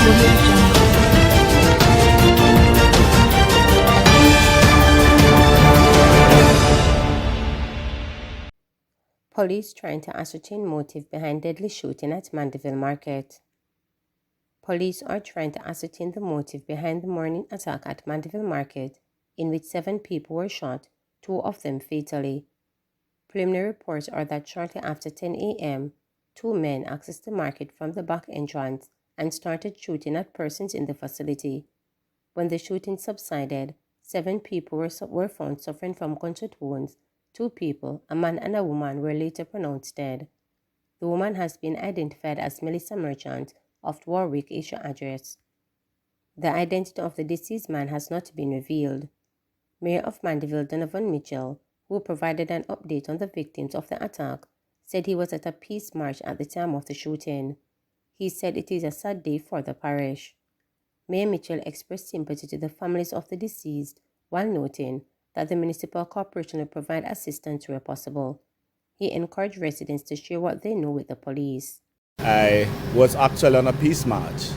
Audio Jungle. Police trying to ascertain motive behind deadly shooting at Mandeville Market. Police are trying to ascertain the motive behind the morning attack at Mandeville Market, in which 7 people were shot, 2 of them fatally. Preliminary reports are that shortly after 10 a.m., 2 men accessed the market from the back entrance and started shooting at persons in the facility. When the shooting subsided, 7 people were found suffering from gunshot wounds. 2 people, a man and a woman, were later pronounced dead. The woman has been identified as Melissa Merchant of Warwick, Asia address. The identity of the deceased man has not been revealed. Mayor of Mandeville, Donovan Mitchell, who provided an update on the victims of the attack, said he was at a peace march at the time of the shooting. He said it is a sad day for the parish. Mayor Mitchell expressed sympathy to the families of the deceased while noting that the municipal corporation will provide assistance where possible. He encouraged residents to share what they know with the police. I was actually on a peace march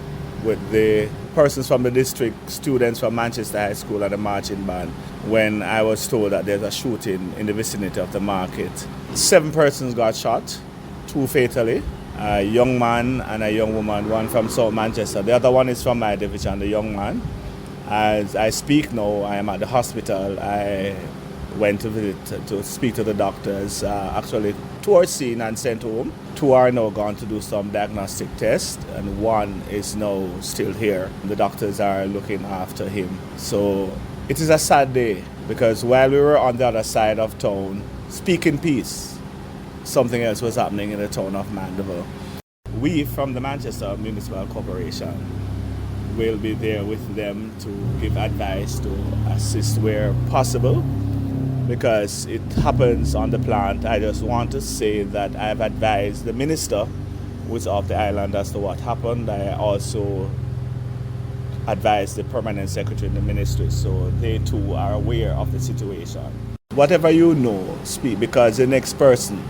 with the persons from the district, students from Manchester High School and the marching band, when I was told that there's a shooting in the vicinity of the market. 7 persons got shot, 2 fatally, a young man and a young woman, one from South Manchester. The other one is from my division, the young man. As I speak now, I am at the hospital. I went to visit to speak to the doctors. Actually, 2 are seen and sent home. 2 are now gone to do some diagnostic tests, and 1 is now still here. The doctors are looking after him. So it is a sad day, because while we were on the other side of town speaking peace, something else was happening in the town of Mandeville. We from the Manchester Municipal Corporation will be there with them to give advice, to assist where possible, because it happens on the plant. I just want to say that I have advised the minister who is off the island as to what happened. I also advised the permanent secretary in the ministry, so they too are aware of the situation. Whatever you know, speak, because the next person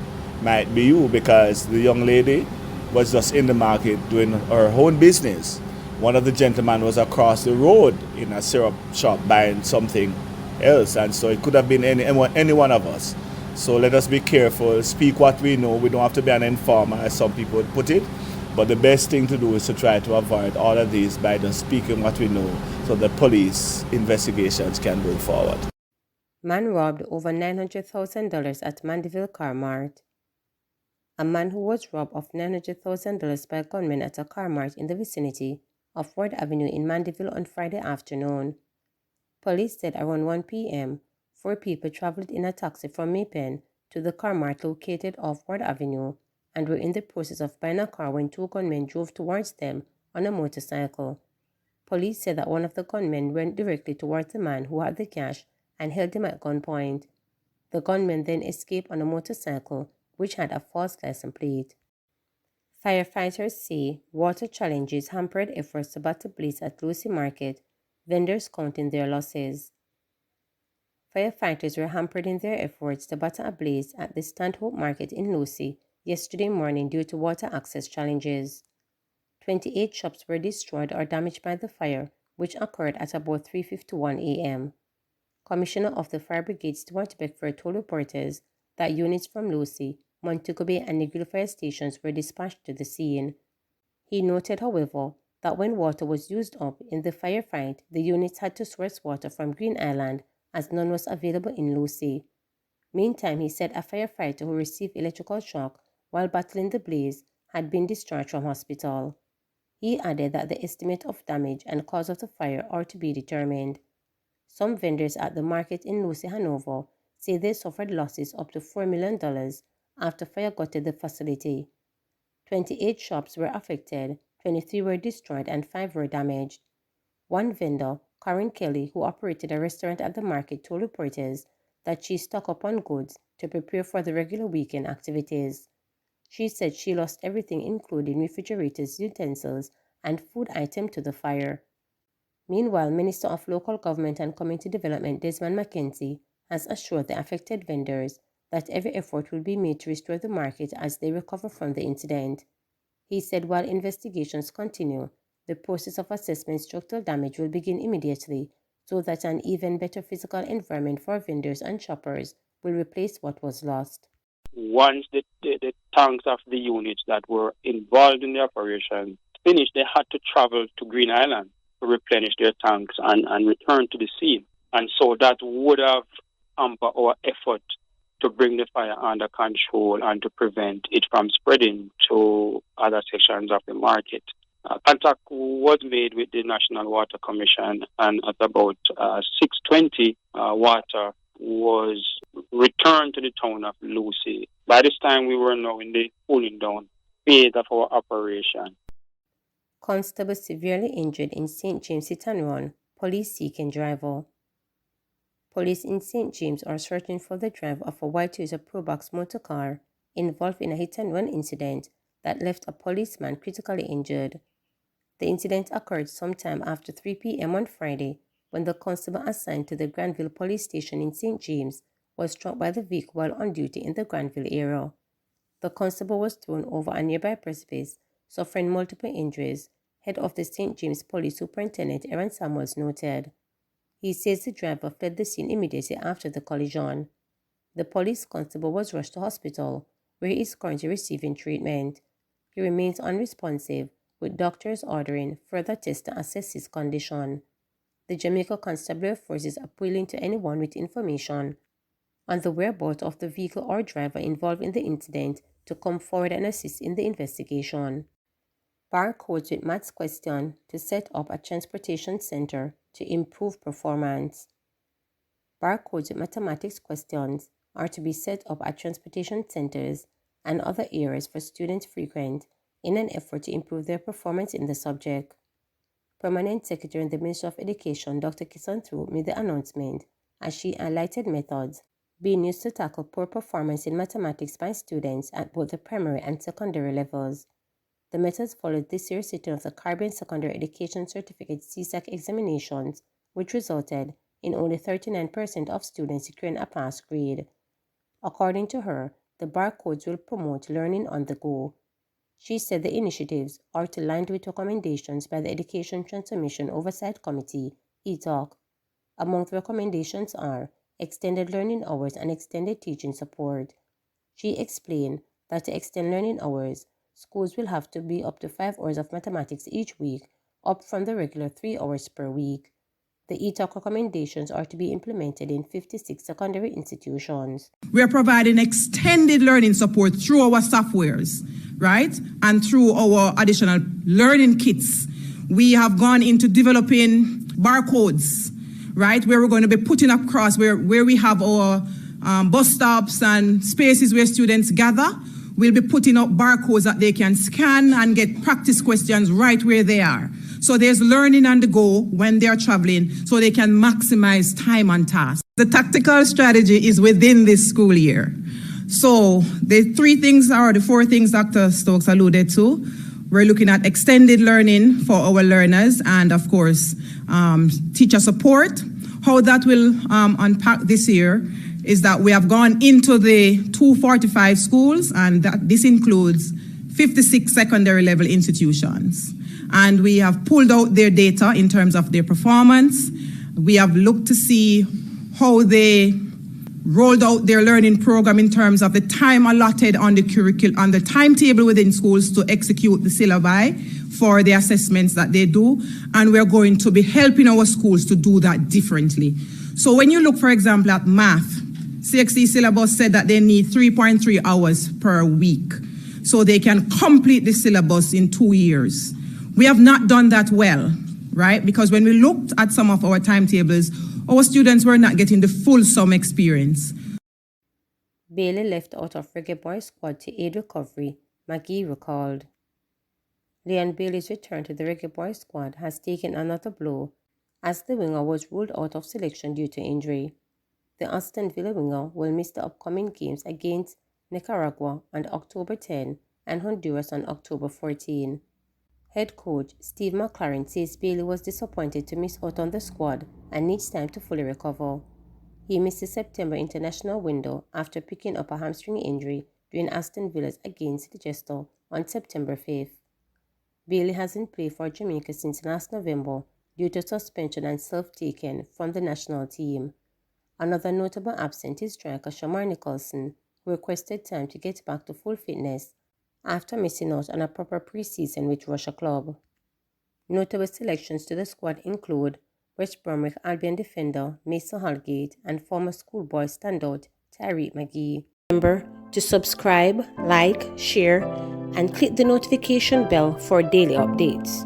might be you, because the young lady was just in the market doing her own business. One of the gentlemen was across the road in a syrup shop buying something else, and so it could have been any one of us. So let us be careful, speak what we know. We don't have to be an informer, as some people would put it, but the best thing to do is to try to avoid all of these by just speaking what we know, so the police investigations can move forward. Man robbed over $900,000 at Mandeville Car Mart. A man who was robbed of $900,000 by gunmen at a car mart in the vicinity of Ward Avenue in Mandeville on Friday afternoon. Police said around 1 p.m., 4 people traveled in a taxi from Maypen to the car mart located off Ward Avenue and were in the process of buying a car when 2 gunmen drove towards them on a motorcycle. Police said that one of the gunmen went directly towards the man who had the cash and held him at gunpoint. The gunman then escaped on a motorcycle which had a false license plate. Firefighters say water challenges hampered efforts to battle blaze at Lucy Market, vendors counting their losses. Firefighters were hampered in their efforts to battle a blaze at the Stanhope Market in Lucy yesterday morning due to water access challenges. 28 shops were destroyed or damaged by the fire, which occurred at about 3:51 a.m. Commissioner of the Fire Brigade Stuart Beckford told reporters that units from Lucy, Montego Bay and Negril fire stations were dispatched to the scene. He noted, however, that when water was used up in the firefight, the units had to source water from Green Island as none was available in Lucy. Meantime, he said a firefighter who received electrical shock while battling the blaze had been discharged from hospital. He added that the estimate of damage and cause of the fire are to be determined. Some vendors at the market in Lucy, Hanover, say they suffered losses up to $4 million after fire gutted the facility. 28 shops were affected, 23 were destroyed, and 5 were damaged. One vendor, Karen Kelly, who operated a restaurant at the market, told reporters that she stocked up on goods to prepare for the regular weekend activities. She said she lost everything, including refrigerators, utensils, and food items to the fire. Meanwhile, Minister of Local Government and Community Development Desmond McKenzie has assured the affected vendors that every effort will be made to restore the market as they recover from the incident. He said while investigations continue, The process of assessment structural damage will begin immediately so that an even better physical environment for vendors and shoppers will replace what was lost. Once the tanks of the units that were involved in the operation finished, they had to travel to Green Island to replenish their tanks and return to the scene. And so that would have hampered our effort to bring the fire under control and to prevent it from spreading to other sections of the market. Contact was made with the National Water Commission, and at about 6:20, water was returned to the town of Lucy. By this time, we were now in the cooling down phase of our operation. Constable severely injured in St. James hit and run. Police seeking driver. Police in St. James are searching for the driver of a white Toyota Probox motor car involved in a hit-and-run incident that left a policeman critically injured. The incident occurred sometime after 3 p.m. on Friday when the constable assigned to the Granville police station in St. James was struck by the vehicle while on duty in the Granville area. The constable was thrown over a nearby precipice, suffering multiple injuries, head of the St. James Police Superintendent Aaron Samuels noted. He says the driver fled the scene immediately after the collision. The police constable was rushed to hospital, where he is currently receiving treatment. He remains unresponsive, with doctors ordering further tests to assess his condition. The Jamaica Constabulary Force is appealing to anyone with information on the whereabouts of the vehicle or driver involved in the incident to come forward and assist in the investigation. Barcodes with maths question to set up a transportation center to improve performance. Barcodes with mathematics questions are to be set up at transportation centers and other areas for students frequent in an effort to improve their performance in the subject. Permanent Secretary in the Ministry of Education, Dr. Kisanthru, made the announcement as she highlighted methods being used to tackle poor performance in mathematics by students at both the primary and secondary levels. The methods followed this year's sitting of the Caribbean Secondary Education Certificate CSEC examinations, which resulted in only 39% of students securing a pass grade. According to her, the barcodes will promote learning on the go. She said the initiatives are aligned with recommendations by the Education Transformation Oversight Committee, ETOC. Among the recommendations are extended learning hours and extended teaching support. She explained that to extend learning hours, schools will have to be up to 5 hours of mathematics each week, up from the regular 3 hours per week. The ETOC recommendations are to be implemented in 56 secondary institutions. We are providing extended learning support through our softwares, right? And through our additional learning kits. We have gone into developing barcodes, right? Where we're going to be putting across where we have our bus stops and spaces where students gather. We'll be putting up barcodes that they can scan and get practice questions right where they are. So there's learning on the go when they're traveling so they can maximize time on task. The tactical strategy is within this school year. So the four things Dr. Stokes alluded to. We're looking at extended learning for our learners and, of course, teacher support. How that will unpack this year is that we have gone into the 245 schools, and this includes 56 secondary level institutions. And we have pulled out their data in terms of their performance. We have looked to see how they rolled out their learning program in terms of the time allotted on the curriculum, on the timetable within schools to execute the syllabi for the assessments that they do. And we're going to be helping our schools to do that differently. So when you look, for example, at math, CXC syllabus said that they need 3.3 hours per week so they can complete the syllabus in 2 years. We have not done that well, right? Because when we looked at some of our timetables, our students were not getting the full sum experience. Bailey left out of Reggae Boy squad to aid recovery, McGee recalled. Leon Bailey's return to the Reggae Boy squad has taken another blow as the winger was ruled out of selection due to injury. The Aston Villa winger will miss the upcoming games against Nicaragua on October 10 and Honduras on October 14. Head coach Steve McLaren says Bailey was disappointed to miss out on the squad and needs time to fully recover. He missed the September international window after picking up a hamstring injury during Aston Villa's against Leicester on September 5th. Bailey hasn't played for Jamaica since last November due to suspension and self-taken from the national team. Another notable absent is striker Shamar Nicholson, who requested time to get back to full fitness after missing out on a proper pre-season with Russia club. Notable selections to the squad include West Bromwich Albion defender Mason Holgate and former schoolboy standout Tyreek McGee. Remember to subscribe, like, share, and click the notification bell for daily updates.